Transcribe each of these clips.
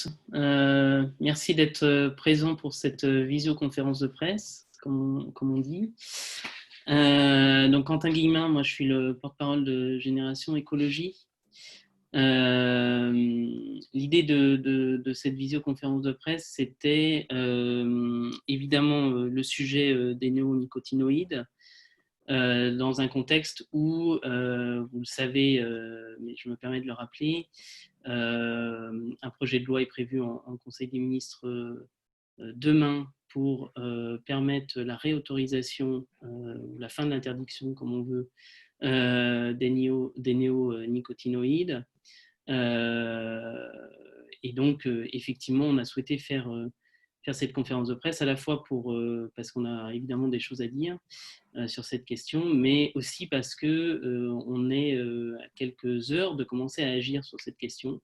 tous. Merci d'être présents pour cette visioconférence de presse, comme on dit. Donc, Quentin Guillemin, moi je suis le porte-parole de Génération Écologie. L'idée de cette visioconférence de presse, c'était évidemment le sujet des néonicotinoïdes, dans un contexte où, vous le savez, mais je me permets de le rappeler, un projet de loi est prévu en Conseil des ministres demain pour permettre la réautorisation ou la fin de l'interdiction, comme on veut, des néonicotinoïdes. Et donc, effectivement, on a souhaité faire cette conférence de presse, à la fois parce qu'on a évidemment des choses à dire sur cette question, mais aussi parce qu'on est à quelques heures de commencer à agir sur cette question.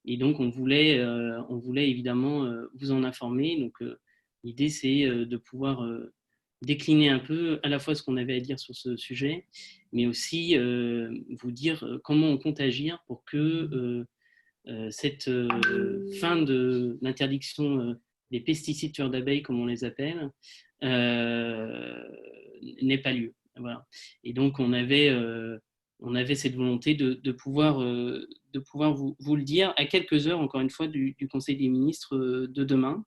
Et donc, on voulait évidemment vous en informer. Donc, l'idée, c'est de pouvoir décliner un peu à la fois ce qu'on avait à dire sur ce sujet, mais aussi vous dire comment on compte agir pour que cette fin de l'interdiction des pesticides tueurs d'abeilles, comme on les appelle, n'ait pas lieu. Voilà. Et donc, on avait cette volonté de pouvoir vous le dire à quelques heures, encore une fois, du Conseil des ministres de demain.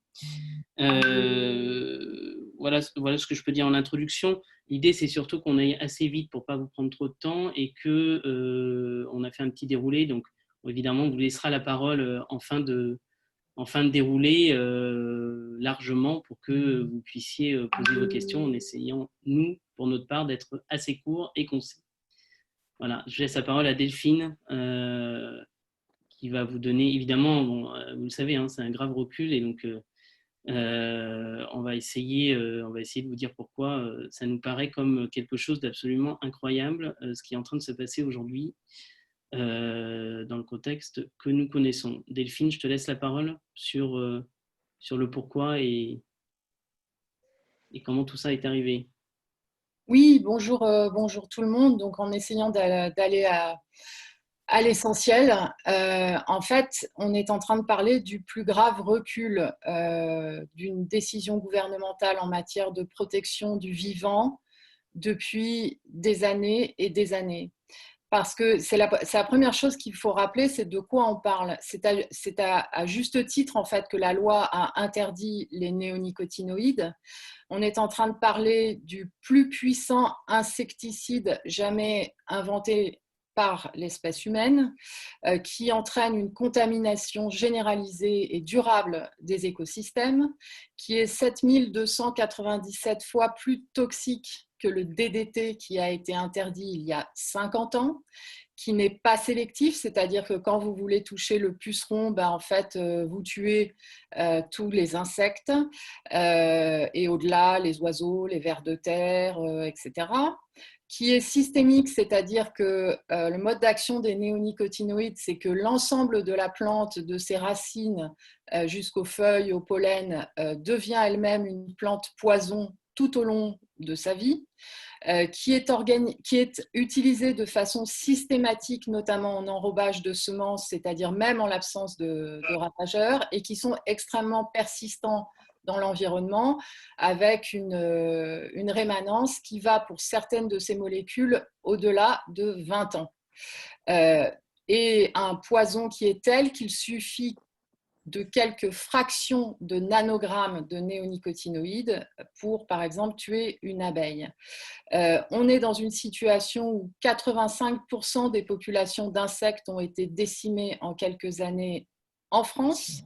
Voilà ce que je peux dire en introduction. L'idée, c'est surtout qu'on aille assez vite pour ne pas vous prendre trop de temps et qu'on a fait un petit déroulé. Donc, évidemment, on vous laissera la parole en fin de déroulé largement pour que vous puissiez poser vos questions en essayant, nous, pour notre part, d'être assez court et concis. Voilà, je laisse la parole à Delphine qui va vous donner, évidemment, vous le savez, hein, c'est un grave recul et donc on va essayer de vous dire pourquoi ça nous paraît comme quelque chose d'absolument incroyable, ce qui est en train de se passer aujourd'hui dans le contexte que nous connaissons. Delphine, je te laisse la parole sur le pourquoi et comment tout ça est arrivé. Oui, bonjour tout le monde. Donc, en essayant d'aller à l'essentiel, en fait, on est en train de parler du plus grave recul d'une décision gouvernementale en matière de protection du vivant depuis des années et des années. Parce que c'est la première chose qu'il faut rappeler, c'est de quoi on parle. C'est à juste titre, en fait, que la loi a interdit les néonicotinoïdes. On est en train de parler du plus puissant insecticide jamais inventé par l'espèce humaine, qui entraîne une contamination généralisée et durable des écosystèmes, qui est 7297 fois plus toxique que le DDT qui a été interdit il y a 50 ans, qui n'est pas sélectif, c'est-à-dire que quand vous voulez toucher le puceron, en fait, vous tuez tous les insectes et au-delà, les oiseaux, les vers de terre, etc. Qui est systémique, c'est-à-dire que le mode d'action des néonicotinoïdes, c'est que l'ensemble de la plante, de ses racines jusqu'aux feuilles, au pollen, devient elle-même une plante poison tout au long de sa vie, qui est utilisée de façon systématique, notamment en enrobage de semences, c'est-à-dire même en l'absence de ravageurs, et qui sont extrêmement persistants dans l'environnement, avec une rémanence qui va, pour certaines de ces molécules, au-delà de 20 ans. Et un poison qui est tel qu'il suffit de quelques fractions de nanogrammes de néonicotinoïdes pour, par exemple, tuer une abeille. On est dans une situation où 85% des populations d'insectes ont été décimées en quelques années en France,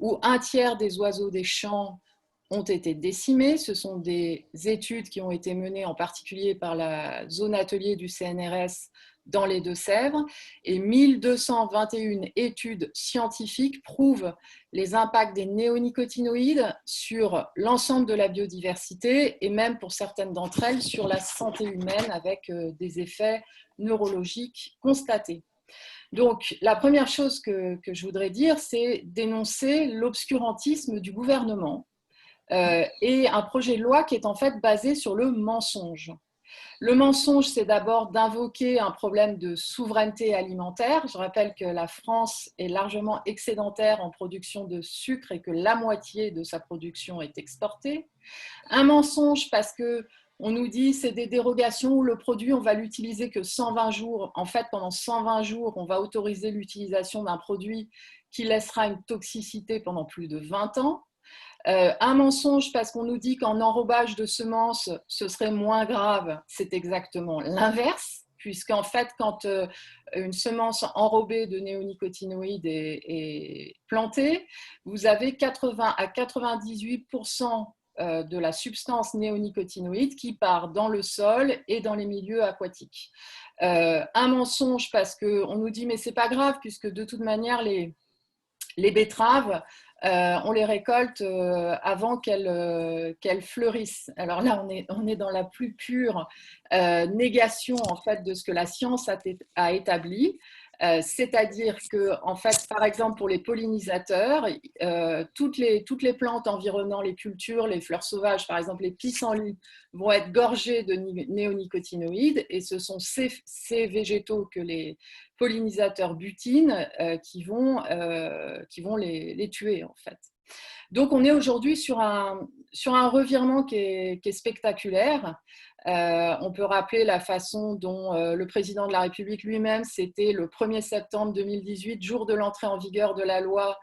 où un tiers des oiseaux des champs ont été décimés. Ce sont des études qui ont été menées en particulier par la zone atelier du CNRS dans les Deux-Sèvres, et 1221 études scientifiques prouvent les impacts des néonicotinoïdes sur l'ensemble de la biodiversité et même pour certaines d'entre elles sur la santé humaine avec des effets neurologiques constatés. Donc, la première chose que je voudrais dire, c'est dénoncer l'obscurantisme du gouvernement et un projet de loi qui est en fait basé sur le mensonge. Le mensonge, c'est d'abord d'invoquer un problème de souveraineté alimentaire. Je rappelle que la France est largement excédentaire en production de sucre et que la moitié de sa production est exportée. Un mensonge parce que on nous dit c'est des dérogations où le produit, on va l'utiliser que 120 jours. En fait, pendant 120 jours, on va autoriser l'utilisation d'un produit qui laissera une toxicité pendant plus de 20 ans. Un mensonge parce qu'on nous dit qu'en enrobage de semences, ce serait moins grave. C'est exactement l'inverse, puisqu'en fait, quand une semence enrobée de néonicotinoïdes est plantée, vous avez 80 à 98% de la substance néonicotinoïde qui part dans le sol et dans les milieux aquatiques. Un mensonge parce qu'on nous dit mais c'est pas grave puisque de toute manière les betteraves, on les récolte avant qu'elles fleurissent. Alors là, on est dans la plus pure négation en fait de ce que la science a établi. C'est-à-dire que, en fait, par exemple, pour les pollinisateurs, toutes les plantes environnant les cultures, les fleurs sauvages, par exemple les pissenlits, vont être gorgées de néonicotinoïdes et ce sont ces végétaux que les pollinisateurs butinent qui vont les tuer, en fait. Donc, on est aujourd'hui sur un revirement qui est spectaculaire. On peut rappeler la façon dont le président de la République lui-même, c'était le 1er septembre 2018, jour de l'entrée en vigueur de la loi,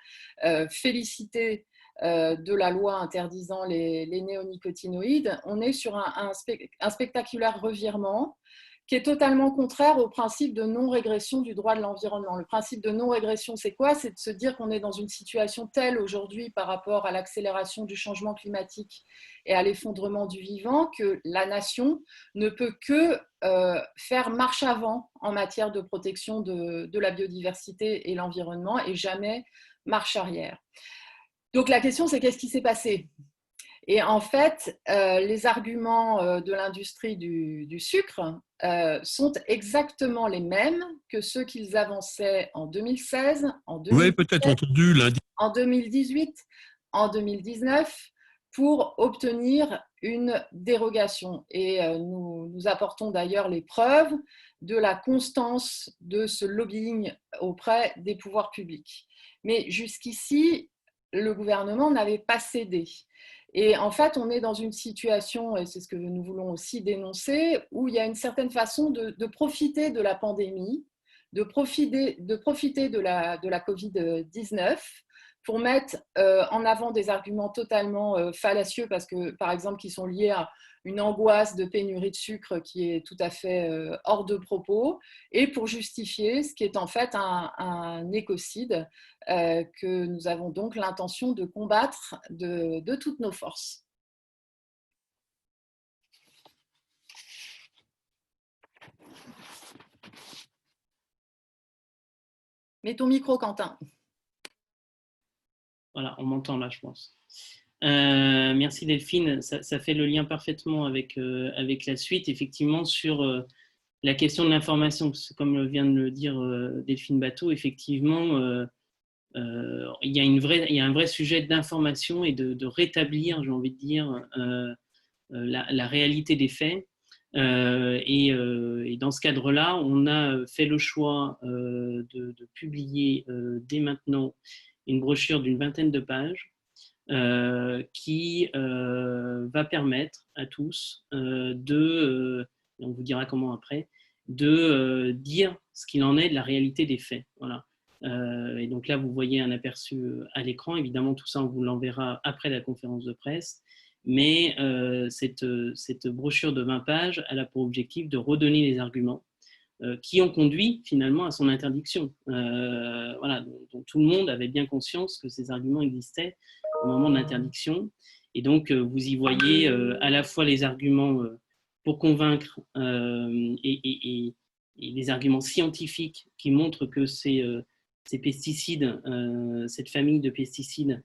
félicité de la loi interdisant les néonicotinoïdes. On est sur un spectaculaire revirement qui est totalement contraire au principe de non-régression du droit de l'environnement. Le principe de non-régression, c'est quoi? C'est de se dire qu'on est dans une situation telle aujourd'hui par rapport à l'accélération du changement climatique et à l'effondrement du vivant que la nation ne peut que faire marche avant en matière de protection de la biodiversité et l'environnement et jamais marche arrière. Donc la question, c'est qu'est-ce qui s'est passé? Et en fait, les arguments de l'industrie du sucre sont exactement les mêmes que ceux qu'ils avançaient en 2016, en Vous avez peut-être 2017, entendu lundi. en 2018, en 2019, pour obtenir une dérogation. Et nous apportons d'ailleurs les preuves de la constance de ce lobbying auprès des pouvoirs publics. Mais jusqu'ici, le gouvernement n'avait pas cédé. Et en fait, on est dans une situation, et c'est ce que nous voulons aussi dénoncer, où il y a une certaine façon de profiter de la pandémie, de profiter de la Covid-19 pour mettre en avant des arguments totalement fallacieux, parce que, par exemple, qui sont liés à une angoisse de pénurie de sucre qui est tout à fait hors de propos, et pour justifier ce qui est en fait un écocide que nous avons donc l'intention de combattre de toutes nos forces. Mets ton micro, Quentin. Voilà, on m'entend là, je pense. Merci Delphine, ça fait le lien parfaitement avec la suite, effectivement, sur la question de l'information. Comme vient de le dire Delphine Batho, effectivement, il y a un vrai sujet d'information et de rétablir, j'ai envie de dire, la réalité des faits. Et dans ce cadre-là, on a fait le choix de publier dès maintenant une brochure d'une vingtaine de pages qui va permettre à tous et on vous dira comment après, de dire ce qu'il en est de la réalité des faits. Voilà. Et donc là, vous voyez un aperçu à l'écran. Évidemment, tout ça, on vous l'enverra après la conférence de presse. Mais cette brochure de 20 pages, elle a pour objectif de redonner les arguments qui ont conduit finalement à son interdiction. Voilà, donc tout le monde avait bien conscience que ces arguments existaient au moment de l'interdiction. Et donc, vous y voyez à la fois les arguments pour convaincre et les arguments scientifiques qui montrent que ces pesticides, cette famille de pesticides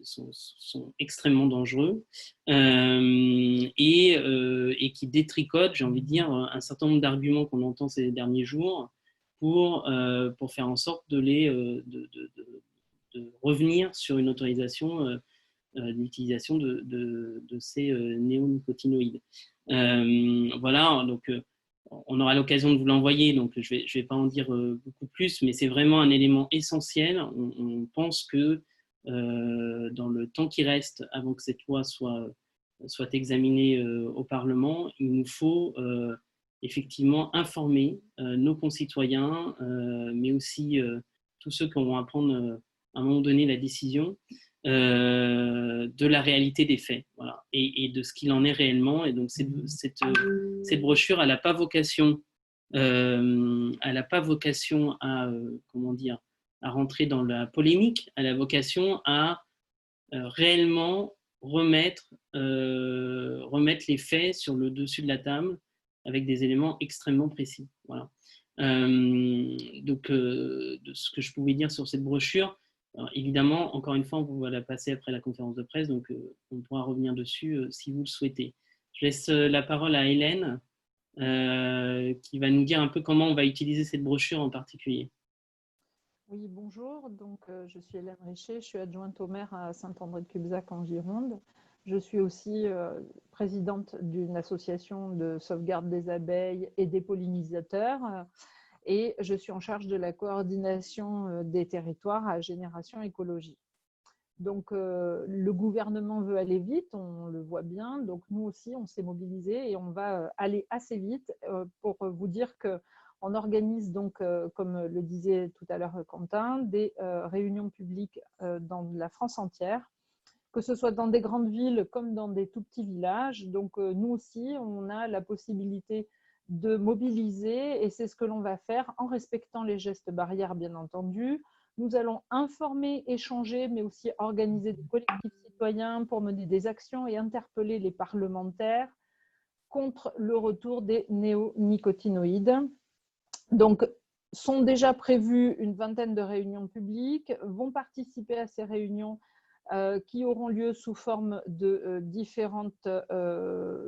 sont extrêmement dangereux et qui détricotent, j'ai envie de dire, un certain nombre d'arguments qu'on entend ces derniers jours pour faire en sorte de revenir sur une autorisation d'utilisation de ces néonicotinoïdes. Voilà, donc on aura l'occasion de vous l'envoyer, donc je vais pas en dire beaucoup plus, mais c'est vraiment un élément essentiel. On pense que dans le temps qui reste avant que cette loi soit examinée au Parlement, il nous faut effectivement informer nos concitoyens, mais aussi tous ceux qui auront à prendre à un moment donné la décision de la réalité des faits, voilà, et de ce qu'il en est réellement. Et donc cette brochure, elle n'a pas vocation, à comment dire, à rentrer dans la polémique. Elle a vocation à réellement remettre les faits sur le dessus de la table avec des éléments extrêmement précis. Voilà. Donc, de ce que je pouvais dire sur cette brochure, alors, évidemment, encore une fois, on va la passer après la conférence de presse, donc on pourra revenir dessus si vous le souhaitez. Je laisse la parole à Hélène, qui va nous dire un peu comment on va utiliser cette brochure en particulier. Oui, bonjour. Donc, je suis Hélène Richer, je suis adjointe au maire à Saint-André-de-Cubzac en Gironde. Je suis aussi présidente d'une association de sauvegarde des abeilles et des pollinisateurs. Et je suis en charge de la coordination des territoires à Génération Écologie. Donc, le gouvernement veut aller vite, on le voit bien. Donc, nous aussi, on s'est mobilisés et on va aller assez vite pour vous dire qu'on organise donc, comme le disait tout à l'heure Quentin, des réunions publiques dans la France entière, que ce soit dans des grandes villes comme dans des tout petits villages. Donc, nous aussi, on a la possibilité de mobiliser et c'est ce que l'on va faire en respectant les gestes barrières, bien entendu. Nous allons informer, échanger, mais aussi organiser des collectifs citoyens pour mener des actions et interpeller les parlementaires contre le retour des néonicotinoïdes. Donc, sont déjà prévues une vingtaine de réunions publiques, vont participer à ces réunions qui auront lieu sous forme de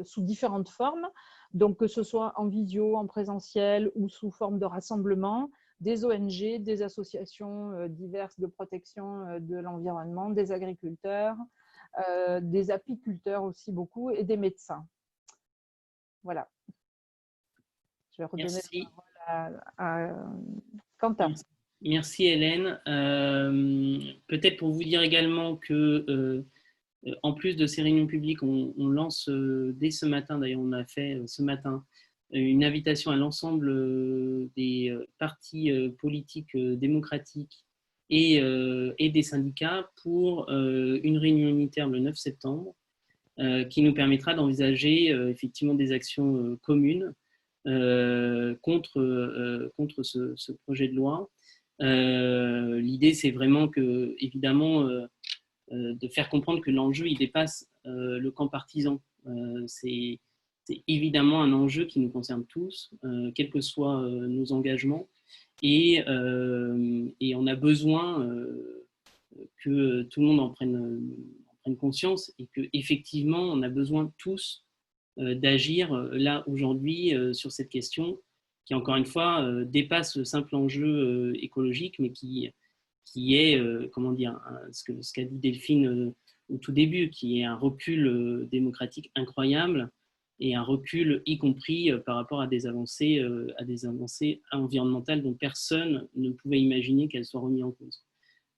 sous différentes formes, donc que ce soit en visio, en présentiel ou sous forme de rassemblement, des ONG, des associations diverses de protection de l'environnement, des agriculteurs, des apiculteurs aussi beaucoup et des médecins. Voilà. Je vais redonner la parole à Quentin. Merci. Merci Hélène. Peut-être pour vous dire également que en plus de ces réunions publiques, on lance dès ce matin, d'ailleurs on a fait ce matin, une invitation à l'ensemble des partis politiques démocratiques et des syndicats pour une réunion unitaire le 9 septembre qui nous permettra d'envisager effectivement des actions communes contre ce projet de loi. L'idée, c'est vraiment que, évidemment, de faire comprendre que l'enjeu, il dépasse le camp partisan. C'est évidemment un enjeu qui nous concerne tous, quels que soient nos engagements. Et on a besoin que tout le monde en prenne conscience et qu'effectivement, on a besoin tous d'agir là aujourd'hui sur cette question qui, encore une fois, dépasse le simple enjeu écologique, mais qui est, comment dire, ce qu'a dit Delphine au tout début, qui est un recul démocratique incroyable et un recul y compris par rapport à des avancées environnementales dont personne ne pouvait imaginer qu'elles soient remises en cause.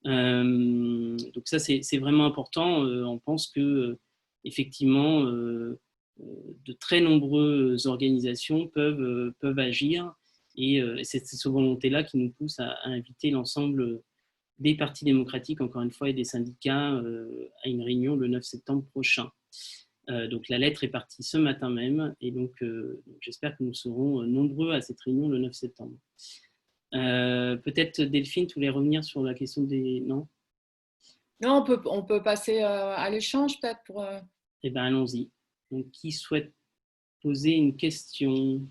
Donc ça, c'est vraiment important. On pense que effectivement, de très nombreuses organisations peuvent agir et c'est cette volonté-là qui nous pousse à inviter l'ensemble des partis démocratiques, encore une fois, et des syndicats à une réunion le 9 septembre prochain. Donc la lettre est partie ce matin même et donc j'espère que nous serons nombreux à cette réunion le 9 septembre. Peut-être Delphine, tu voulais revenir sur la question des... Non, non, on peut passer à l'échange peut-être pour... Eh bien, allons-y. Donc, qui souhaite poser une question?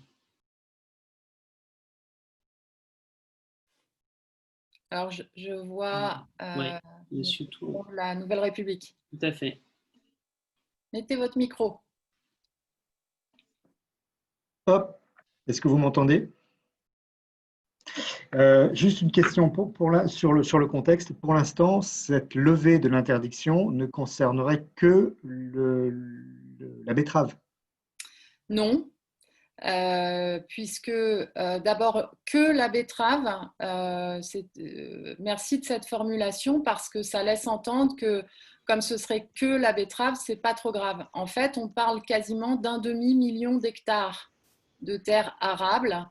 Alors, je vois ouais, monsieur pour la Nouvelle République. Tout à fait. Mettez votre micro. Hop, est-ce que vous m'entendez? Juste une question sur le contexte. Pour l'instant, cette levée de l'interdiction ne concernerait que la betterave. Non, puisque d'abord que la betterave, merci de cette formulation parce que ça laisse entendre que comme ce serait que la betterave, c'est pas trop grave. En fait, on parle quasiment d'un demi-million d'hectares de terres arables.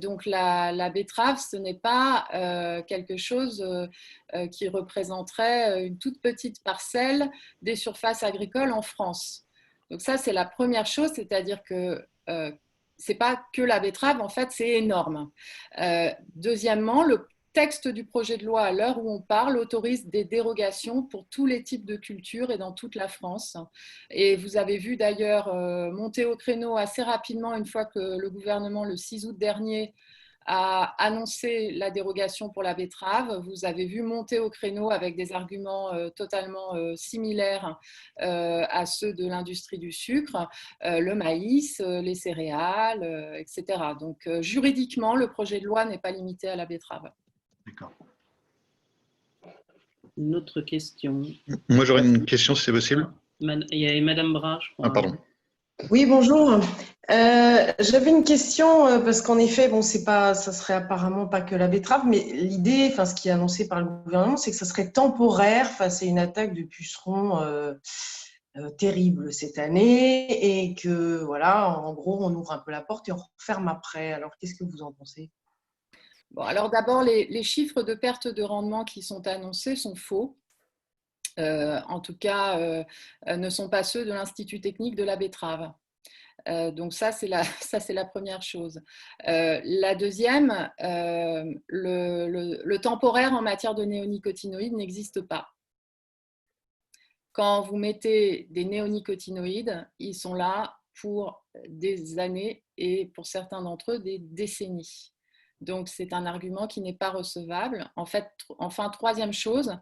Donc la betterave, ce n'est pas quelque chose qui représenterait une toute petite parcelle des surfaces agricoles en France. Donc ça, c'est la première chose, c'est-à-dire que c'est pas que la betterave, en fait, c'est énorme. Deuxièmement, le texte du projet de loi, à l'heure où on parle, autorise des dérogations pour tous les types de cultures et dans toute la France. Et vous avez vu d'ailleurs monter au créneau assez rapidement, une fois que le gouvernement, le 6 août dernier, a annoncé la dérogation pour la betterave. Vous avez vu monter au créneau avec des arguments totalement similaires à ceux de l'industrie du sucre, le maïs, les céréales, etc. Donc juridiquement, le projet de loi n'est pas limité à la betterave. D'accord. Une autre question. Moi, j'aurais une question, si c'est possible. Il y a Madame Bras, je crois. Ah, pardon. Oui, bonjour. J'avais une question parce qu'en effet, bon, ça serait apparemment pas que la betterave, mais l'idée, enfin, ce qui est annoncé par le gouvernement, c'est que ça serait temporaire face à une attaque de pucerons terrible cette année et que, voilà, en gros, on ouvre un peu la porte et on referme après. Alors, qu'est-ce que vous en pensez? Bon, alors d'abord, les chiffres de perte de rendement qui sont annoncés sont faux. En tout cas, ne sont pas ceux de l'Institut technique de la betterave. Donc ça, c'est la première chose. La deuxième, le temporaire en matière de néonicotinoïdes n'existe pas. Quand vous mettez des néonicotinoïdes, ils sont là pour des années et pour certains d'entre eux, des décennies. Donc, c'est un argument qui n'est pas recevable. En fait, enfin, troisième chose,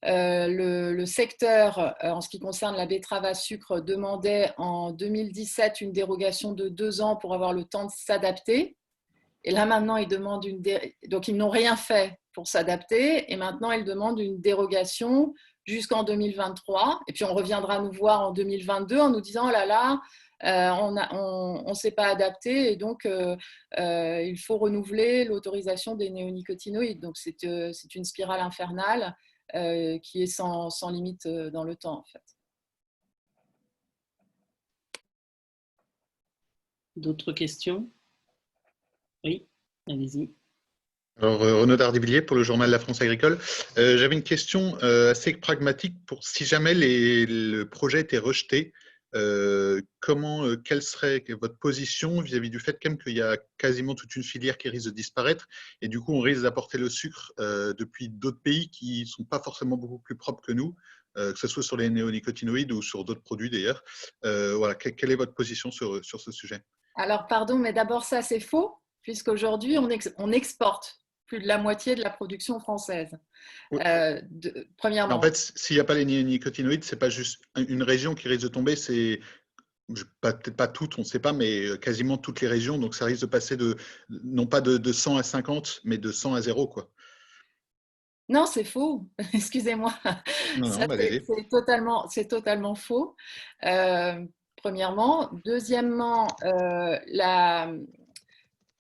le secteur, en ce qui concerne la betterave à sucre, demandait en 2017 une dérogation de 2 ans pour avoir le temps de s'adapter. Et là, maintenant, ils demandent donc ils n'ont rien fait pour s'adapter. Et maintenant, ils demandent une dérogation jusqu'en 2023. Et puis, on reviendra nous voir en 2022 en nous disant, oh là là, on ne s'est pas adapté et donc il faut renouveler l'autorisation des néonicotinoïdes. Donc, c'est une spirale infernale qui est sans limite dans le temps, en fait. D'autres questions? Oui, allez-y. Alors, Renaud Dardivilliers pour le journal La France agricole. J'avais une question assez pragmatique pour si jamais le projet était rejeté, quelle serait votre position vis-à-vis du fait quand même qu'il y a quasiment toute une filière qui risque de disparaître et du coup on risque d'apporter le sucre depuis d'autres pays qui ne sont pas forcément beaucoup plus propres que nous, que ce soit sur les néonicotinoïdes ou sur d'autres produits d'ailleurs. Voilà, quelle est votre position sur ce sujet? Alors, pardon, mais d'abord, ça, c'est faux, puisqu'aujourd'hui, on exporte plus de la moitié de la production française. Oui. Premièrement. En fait, s'il n'y a pas les néonicotinoïdes, ce n'est pas juste une région qui risque de tomber, c'est peut-être pas toutes, on ne sait pas, mais quasiment toutes les régions. Donc, ça risque de passer non pas de 100 à 50, mais de 100 à 0, quoi. Non, c'est faux. Excusez-moi. C'est totalement faux. Premièrement. Deuxièmement, la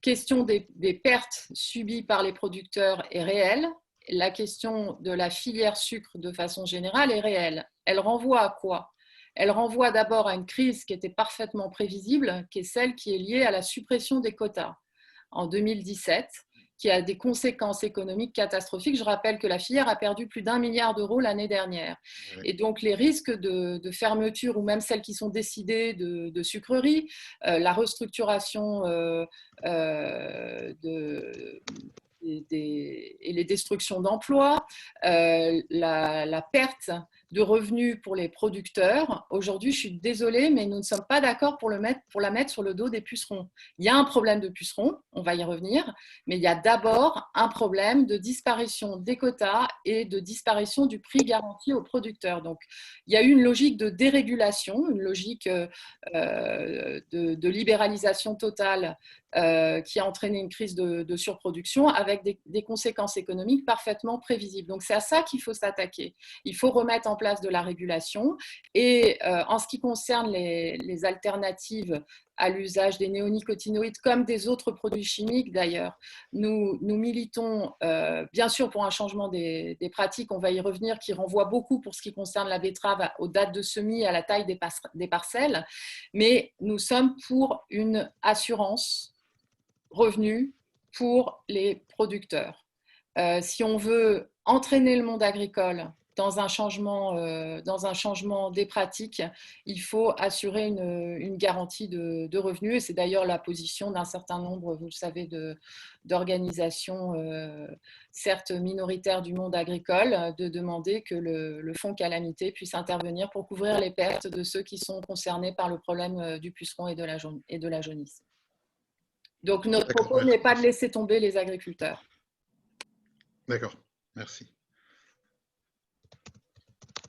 question des pertes subies par les producteurs est réelle. La question de la filière sucre de façon générale est réelle. Elle renvoie à quoi? Elle renvoie d'abord à une crise qui était parfaitement prévisible, qui est celle qui est liée à la suppression des quotas en 2017, qui a des conséquences économiques catastrophiques. Je rappelle que la filière a perdu plus d'1 milliard d'euros l'année dernière. Oui. Et donc, les risques de fermeture, ou même celles qui sont décidées de sucreries, la restructuration et les destructions d'emplois, la perte de revenus pour les producteurs. Aujourd'hui, je suis désolée, mais nous ne sommes pas d'accord pour la mettre sur le dos des pucerons. Il y a un problème de pucerons, on va y revenir, mais il y a d'abord un problème de disparition des quotas et de disparition du prix garanti aux producteurs. Donc, il y a eu une logique de dérégulation, une logique de libéralisation totale qui a entraîné une crise de surproduction avec avec des conséquences économiques parfaitement prévisibles. Donc c'est à ça qu'il faut s'attaquer. Il faut remettre en place de la régulation et en ce qui concerne les alternatives à l'usage des néonicotinoïdes comme des autres produits chimiques d'ailleurs. Nous militons bien sûr pour un changement des pratiques, on va y revenir, qui renvoie beaucoup pour ce qui concerne la betterave aux dates de semis, à la taille des parcelles, mais nous sommes pour une assurance revenu pour les producteurs. Si on veut entraîner le monde agricole dans un changement des pratiques, il faut assurer une garantie de revenus. Et c'est d'ailleurs la position d'un certain nombre, vous le savez, d'organisations, certes minoritaires du monde agricole, de demander que le fonds calamité puisse intervenir pour couvrir les pertes de ceux qui sont concernés par le problème du puceron et de la jaunisse. Donc, notre propos n'est pas de laisser tomber les agriculteurs. D'accord, merci.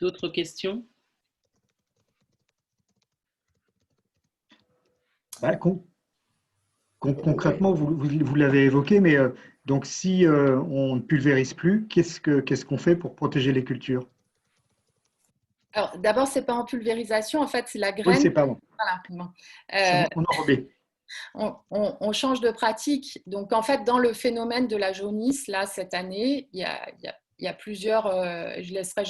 D'autres questions? Concrètement, vous l'avez évoqué, mais donc si on ne pulvérise plus, qu'est-ce qu'on fait pour protéger les cultures? Alors, d'abord, ce n'est pas en pulvérisation, en fait, c'est la graine. Oui, c'est pas bon. Voilà. On enrobait. On change de pratique. Donc, en fait, dans le phénomène de la jaunisse, là, cette année, il y a plusieurs, je laisserai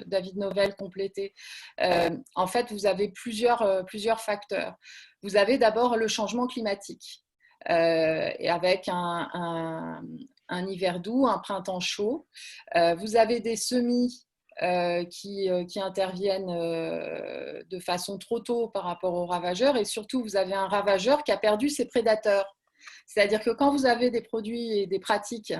David Novelle compléter. En fait, vous avez plusieurs facteurs. Vous avez d'abord le changement climatique, et avec un hiver doux, un printemps chaud. Vous avez des semis qui interviennent de façon trop tôt par rapport aux ravageurs, et surtout vous avez un ravageur qui a perdu ses prédateurs. C'est-à-dire que quand vous avez des produits et des pratiques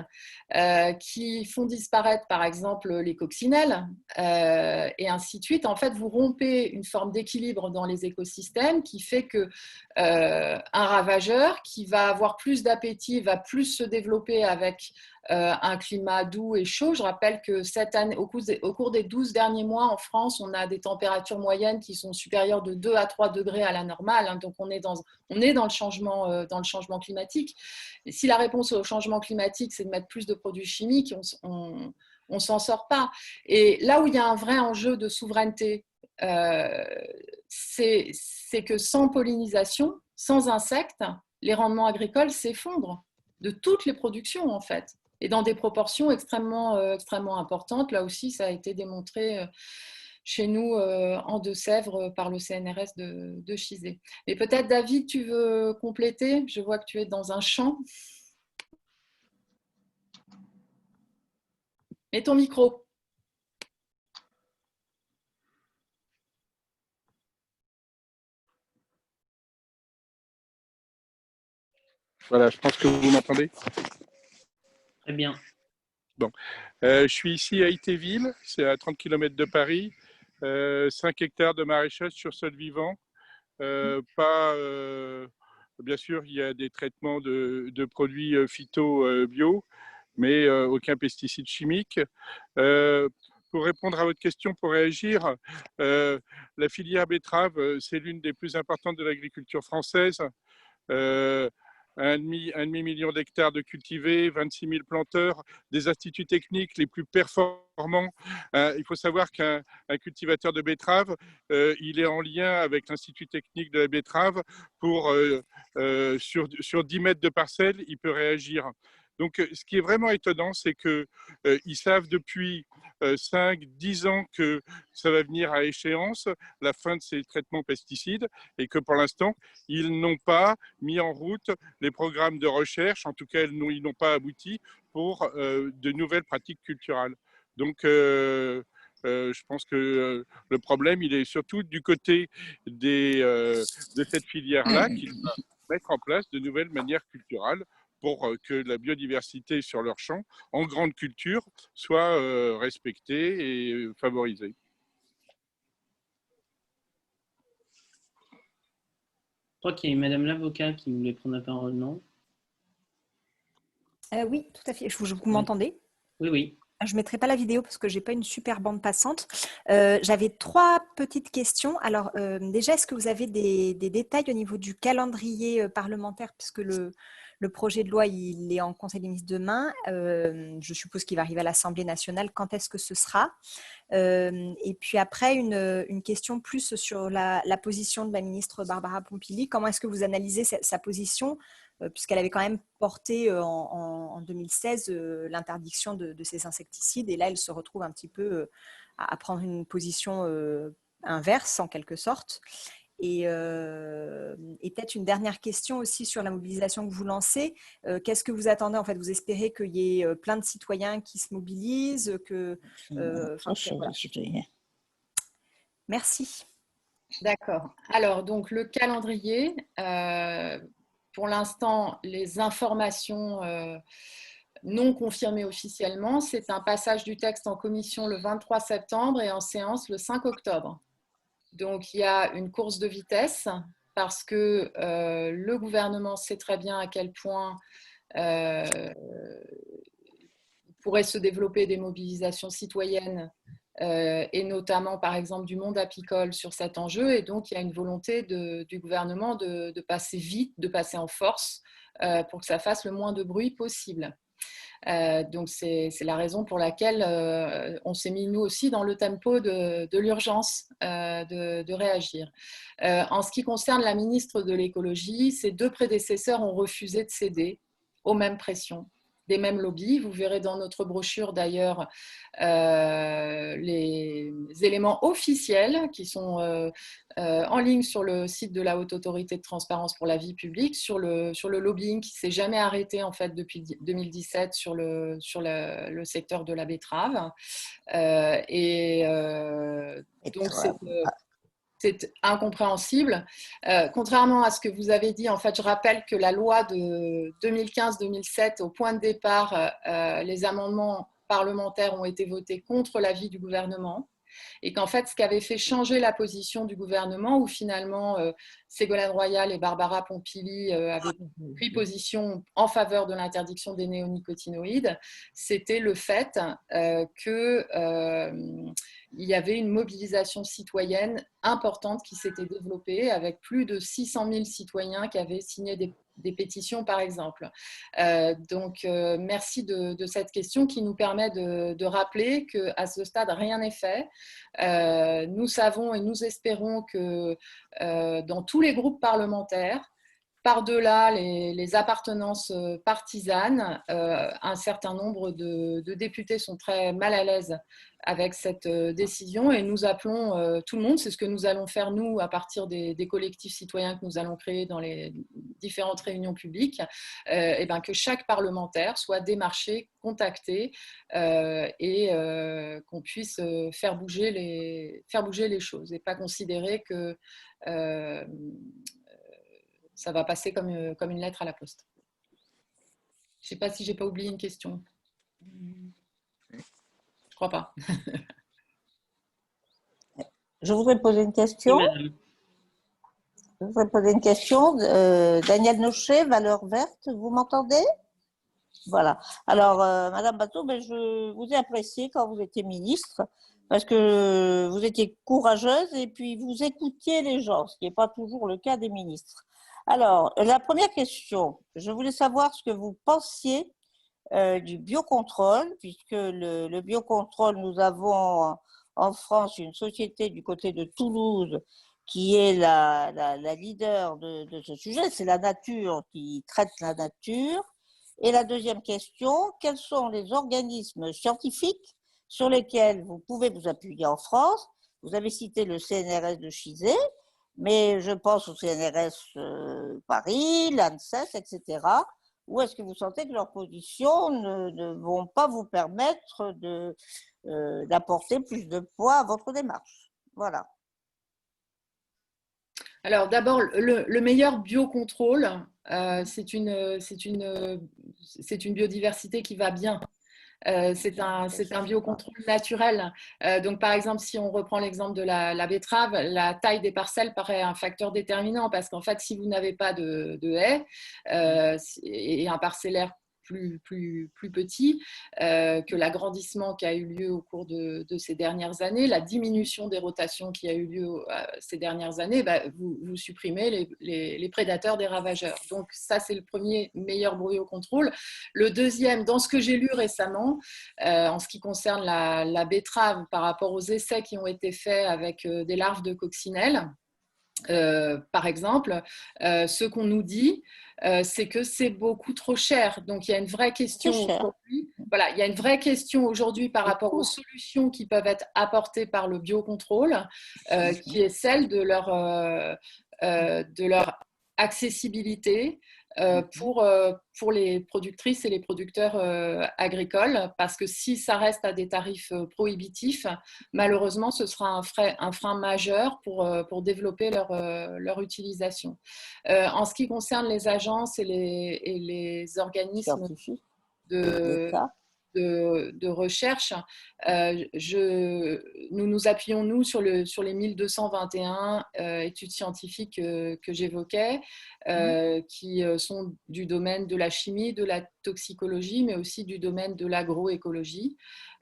qui font disparaître par exemple les coccinelles et ainsi de suite, en fait vous rompez une forme d'équilibre dans les écosystèmes qui fait que un ravageur qui va avoir plus d'appétit va plus se développer avec un climat doux et chaud. Je rappelle que cette année, au cours des 12 derniers mois en France, on a des températures moyennes qui sont supérieures de 2 à 3 degrés à la normale, hein, donc on est dans le changement climatique. Et si la réponse au changement climatique, c'est de mettre plus de produits chimiques, on ne s'en sort pas. Et là où il y a un vrai enjeu de souveraineté, c'est que sans pollinisation, sans insectes, les rendements agricoles s'effondrent de toutes les productions en fait, et dans des proportions extrêmement importantes. Là aussi, ça a été démontré chez nous en Deux-Sèvres par le CNRS de Chizé. Mais peut-être David, tu veux compléter? Je vois que tu es dans un champ. Mets ton micro. Voilà, je pense que vous m'entendez. Très bien. Bon, je suis ici à Ithéville, c'est à 30 km de Paris, 5 hectares de maraîchage sur sol vivant. Bien sûr, il y a des traitements de produits phyto bio, mais aucun pesticide chimique. Pour répondre à votre question, pour réagir, la filière betterave, c'est l'une des plus importantes de l'agriculture française. Un demi-million d'hectares de cultivés, 26 000 planteurs, des instituts techniques les plus performants. Il faut savoir qu'un cultivateur de betterave, il est en lien avec l'Institut technique de la betterave pour, sur 10 mètres de parcelle, il peut réagir. Donc, ce qui est vraiment étonnant, c'est qu'ils savent depuis 5-10 ans que ça va venir à échéance, la fin de ces traitements pesticides, et que pour l'instant, ils n'ont pas mis en route les programmes de recherche, en tout cas, ils n'ont pas abouti pour de nouvelles pratiques culturales. Donc, je pense que le problème, il est surtout du côté de cette filière-là, qu'il va mettre en place de nouvelles manières culturales pour que la biodiversité sur leur champ, en grande culture, soit respectée et favorisée. Je crois qu'il y a Madame l'avocat qui voulait prendre la parole, non? Oui, tout à fait. Vous m'entendez? Oui, oui. Je ne mettrai pas la vidéo parce que je n'ai pas une super bande passante. J'avais 3 petites questions. Alors, déjà, est-ce que vous avez des détails au niveau du calendrier parlementaire, puisque le Le projet de loi, il est en Conseil des ministres demain. Je suppose qu'il va arriver à l'Assemblée nationale. Quand est-ce que ce sera? Et puis après, une question plus sur la position de la ministre Barbara Pompili. Comment est-ce que vous analysez sa position, puisqu'elle avait quand même porté en 2016 l'interdiction de ces insecticides, et là, elle se retrouve un petit peu à prendre une position inverse, en quelque sorte. Et peut-être une dernière question aussi sur la mobilisation que vous lancez. Qu'est-ce que vous attendez? En fait, vous espérez qu'il y ait plein de citoyens qui se mobilisent, voilà. Merci. D'accord. Alors, donc, le calendrier, pour l'instant, les informations non confirmées officiellement, c'est un passage du texte en commission le 23 septembre et en séance le 5 octobre. Donc, il y a une course de vitesse parce que le gouvernement sait très bien à quel point pourraient se développer des mobilisations citoyennes et notamment, par exemple, du monde apicole sur cet enjeu. Et donc, il y a une volonté du gouvernement de passer vite, de passer en force pour que ça fasse le moins de bruit possible. Donc, c'est la raison pour laquelle on s'est mis, nous aussi, dans le tempo de l'urgence de réagir. En ce qui concerne la ministre de l'écologie, ses deux prédécesseurs ont refusé de céder aux mêmes pressions des mêmes lobbies. Vous verrez dans notre brochure d'ailleurs les éléments officiels qui sont en ligne sur le site de la Haute Autorité de Transparence pour la vie publique, sur le lobbying qui ne s'est jamais arrêté en fait depuis 2017 sur le secteur de la betterave. Donc c'est incompréhensible. Contrairement à ce que vous avez dit, en fait, je rappelle que la loi de 2015-2007, au point de départ, les amendements parlementaires ont été votés contre l'avis du gouvernement. Et qu'en fait, ce qui avait fait changer la position du gouvernement, où finalement Ségolène Royal et Barbara Pompili avaient pris position en faveur de l'interdiction des néonicotinoïdes, c'était le fait qu'il y avait une mobilisation citoyenne importante qui s'était développée avec plus de 600 000 citoyens qui avaient signé des pétitions, par exemple. Merci de cette question qui nous permet de rappeler qu'à ce stade, rien n'est fait. Nous savons et nous espérons que dans tous les groupes parlementaires, par-delà les appartenances partisanes, un certain nombre de députés sont très mal à l'aise avec cette décision et nous appelons tout le monde, c'est ce que nous allons faire nous à partir des collectifs citoyens que nous allons créer dans les différentes réunions publiques, que chaque parlementaire soit démarché, contacté et qu'on puisse faire bouger les choses et pas considérer que ça va passer comme une lettre à la poste. Je ne sais pas si je n'ai pas oublié une question. Je ne crois pas. Je voudrais poser une question. Oui, Daniel Nochet, Valeurs Vertes, vous m'entendez? Voilà. Alors, Madame Batho, je vous ai apprécié quand vous étiez ministre parce que vous étiez courageuse et puis vous écoutiez les gens, ce qui n'est pas toujours le cas des ministres. Alors, la première question, je voulais savoir ce que vous pensiez du biocontrôle, puisque le biocontrôle, nous avons en France une société du côté de Toulouse qui est la leader de ce sujet, c'est la nature qui traite la nature. Et la deuxième question, quels sont les organismes scientifiques sur lesquels vous pouvez vous appuyer en France? Vous avez cité le CNRS de Chizé, mais je pense au CNRS Paris, l'ANSES, etc. Ou est-ce que vous sentez que leurs positions ne vont pas vous permettre d'apporter plus de poids à votre démarche? Voilà. Alors d'abord, le meilleur biocontrôle, c'est une biodiversité qui va bien. C'est un biocontrôle naturel. Donc, par exemple, si on reprend l'exemple de la betterave, la taille des parcelles paraît un facteur déterminant parce qu'en fait, si vous n'avez pas de haies et un parcellaire plus petit, que l'agrandissement qui a eu lieu au cours de ces dernières années, la diminution des rotations qui a eu lieu ces dernières années, vous supprimez les prédateurs des ravageurs. Donc ça, c'est le premier meilleur biocontrôle. Le deuxième, dans ce que j'ai lu récemment, en ce qui concerne la betterave par rapport aux essais qui ont été faits avec des larves de coccinelle, par exemple, ce qu'on nous dit, c'est que c'est beaucoup trop cher. Donc, il y a une vraie question aujourd'hui. Voilà, il y a une vraie question aujourd'hui par rapport aux solutions qui peuvent être apportées par le biocontrôle, qui est celle de leur accessibilité pour les productrices et les producteurs agricoles, parce que si ça reste à des tarifs prohibitifs, malheureusement, ce sera un frein majeur pour développer leur utilisation. En ce qui concerne les agences et les organismes de recherche, nous nous appuyons, nous, sur les 1221 études scientifiques que j'évoquais, qui sont du domaine de la chimie, de la toxicologie, mais aussi du domaine de l'agroécologie,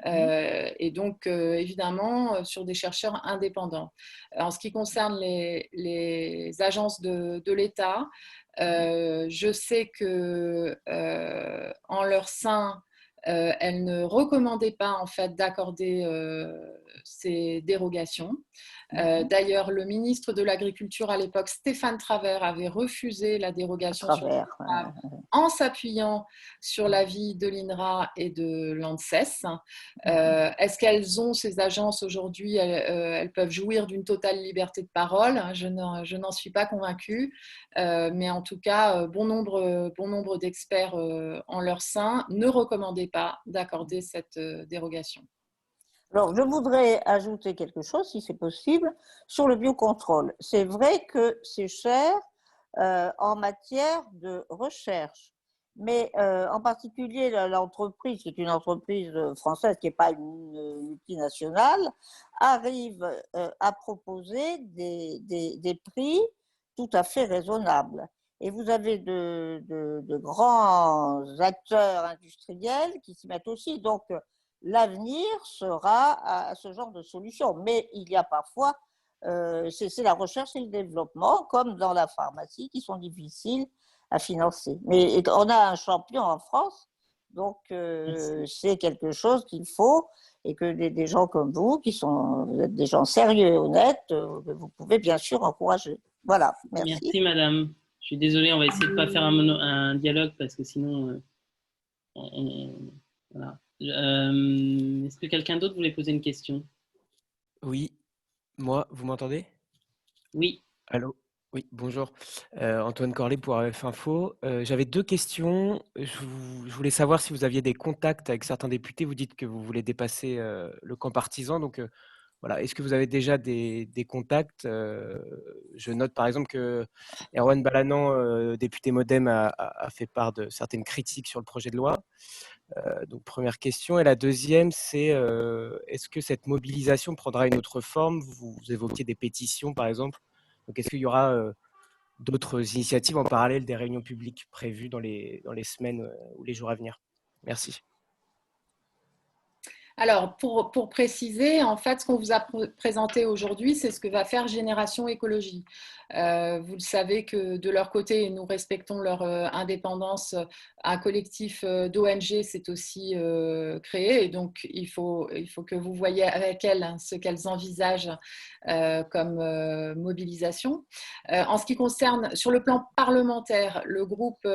et donc évidemment sur des chercheurs indépendants. En ce qui concerne les agences de l'État, je sais que en leur sein, elle ne recommandait pas en fait d'accorder ces dérogations. D'ailleurs, le ministre de l'Agriculture à l'époque, Stéphane Travert, avait refusé la dérogation en s'appuyant sur l'avis de l'INRA et de l'ANSES. Est-ce qu'elles ont, ces agences aujourd'hui, elles peuvent jouir d'une totale liberté de parole? Je n'en suis pas convaincue, mais en tout cas, bon nombre d'experts en leur sein ne recommandaient pas d'accorder cette dérogation. Alors, je voudrais ajouter quelque chose, si c'est possible, sur le biocontrôle. C'est vrai que c'est cher en matière de recherche, mais en particulier l'entreprise, qui est une entreprise française qui n'est pas une multinationale, arrive à proposer des prix tout à fait raisonnables. Et vous avez de grands acteurs industriels qui s'y mettent aussi. Donc, l'avenir sera à ce genre de solution. Mais il y a parfois, c'est la recherche et le développement, comme dans la pharmacie, qui sont difficiles à financer. Mais on a un champion en France, donc c'est quelque chose qu'il faut, et que des gens comme vous, qui sont des gens sérieux et honnêtes, vous pouvez bien sûr encourager. Voilà, merci. Merci madame. Je suis désolée, on va essayer de ne pas faire un dialogue parce que sinon, voilà. Est-ce que quelqu'un d'autre voulait poser une question? Oui, moi, vous m'entendez? Oui. Allô? Oui, bonjour. Antoine Corlet pour AF Info. J'avais deux questions. Je voulais savoir si vous aviez des contacts avec certains députés. Vous dites que vous voulez dépasser le camp partisan. Donc, voilà. Est-ce que vous avez déjà des contacts? Je note par exemple que Erwan Balanant, député Modem, a fait part de certaines critiques sur le projet de loi. Donc, première question. Et la deuxième, c'est est-ce que cette mobilisation prendra une autre forme? Vous évoquiez des pétitions, par exemple. Donc, est-ce qu'il y aura d'autres initiatives en parallèle des réunions publiques prévues dans les semaines ou les jours à venir? Merci. Alors, pour préciser, en fait, ce qu'on vous a présenté aujourd'hui, c'est ce que va faire Génération Écologie. Vous le savez que de leur côté, nous respectons leur indépendance. Un collectif d'ONG s'est aussi créé, et donc il faut que vous voyez avec elles ce qu'elles envisagent comme mobilisation. En ce qui concerne, sur le plan parlementaire, le groupe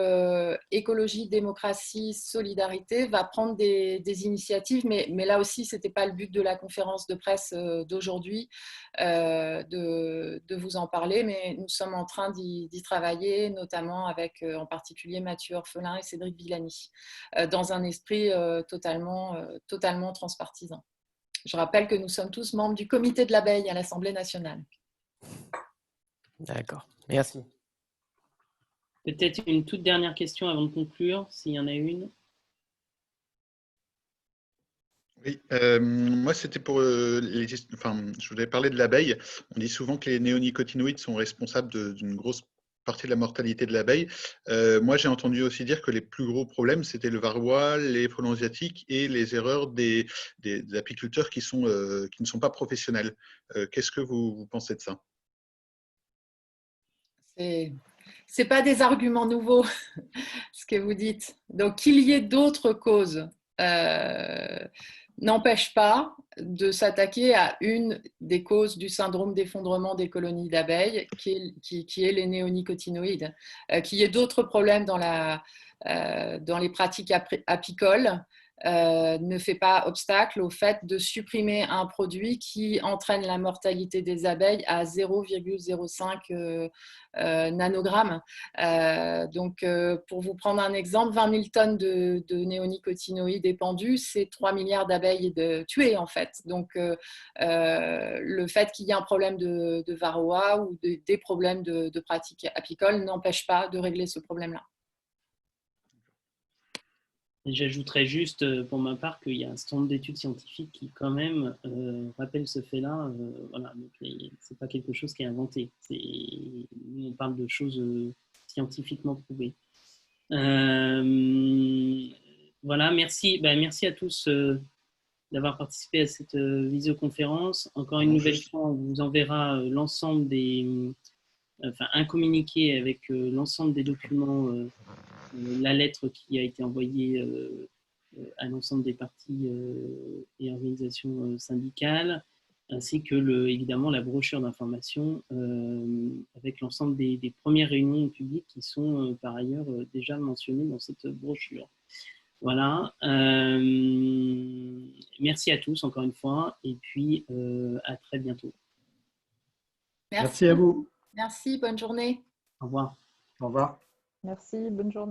Écologie, Démocratie, Solidarité va prendre des initiatives, mais là aussi, ce n'était pas le but de la conférence de presse d'aujourd'hui de vous en parler, mais nous sommes en train d'y travailler, notamment avec en particulier Mathieu Orphelin et Cédric Villani, dans un esprit totalement transpartisan. Je rappelle que nous sommes tous membres du comité de l'abeille à l'Assemblée nationale. D'accord, merci. Peut-être une toute dernière question avant de conclure, s'il y en a une. Oui, moi c'était pour je voulais parler de l'abeille. On dit souvent que les néonicotinoïdes sont responsables d'une grosse partie de la mortalité de l'abeille. Moi, j'ai entendu aussi dire que les plus gros problèmes, c'était le varroa, les frelons asiatiques et les erreurs des apiculteurs qui ne sont pas professionnels. Qu'est-ce que vous pensez de ça? C'est pas des arguments nouveaux, ce que vous dites. Donc, qu'il y ait d'autres causes n'empêche pas de s'attaquer à une des causes du syndrome d'effondrement des colonies d'abeilles, qui est les néonicotinoïdes. Qu'il y ait d'autres problèmes dans les pratiques apicoles ne fait pas obstacle au fait de supprimer un produit qui entraîne la mortalité des abeilles à 0,05 nanogrammes. Donc, pour vous prendre un exemple, 20 000 tonnes de néonicotinoïdes épandus, c'est 3 milliards d'abeilles tuées en fait. Donc, le fait qu'il y ait un problème de varroa ou des problèmes de pratiques apicoles n'empêche pas de régler ce problème-là. J'ajouterais juste pour ma part qu'il y a un certain nombre d'études scientifiques qui quand même rappellent ce fait-là. Voilà, c'est pas quelque chose qui est inventé. Nous, on parle de choses scientifiquement prouvées. Voilà, merci à tous d'avoir participé à cette visioconférence. Encore une nouvelle fois, on vous enverra l'ensemble un communiqué avec l'ensemble des documents, la lettre qui a été envoyée à l'ensemble des partis et organisations syndicales, ainsi que évidemment la brochure d'information avec l'ensemble des premières réunions publiques qui sont par ailleurs déjà mentionnées dans cette brochure. Voilà. Merci à tous encore une fois et puis à très bientôt. Merci à vous. Merci, bonne journée. Au revoir. Au revoir. Merci, bonne journée.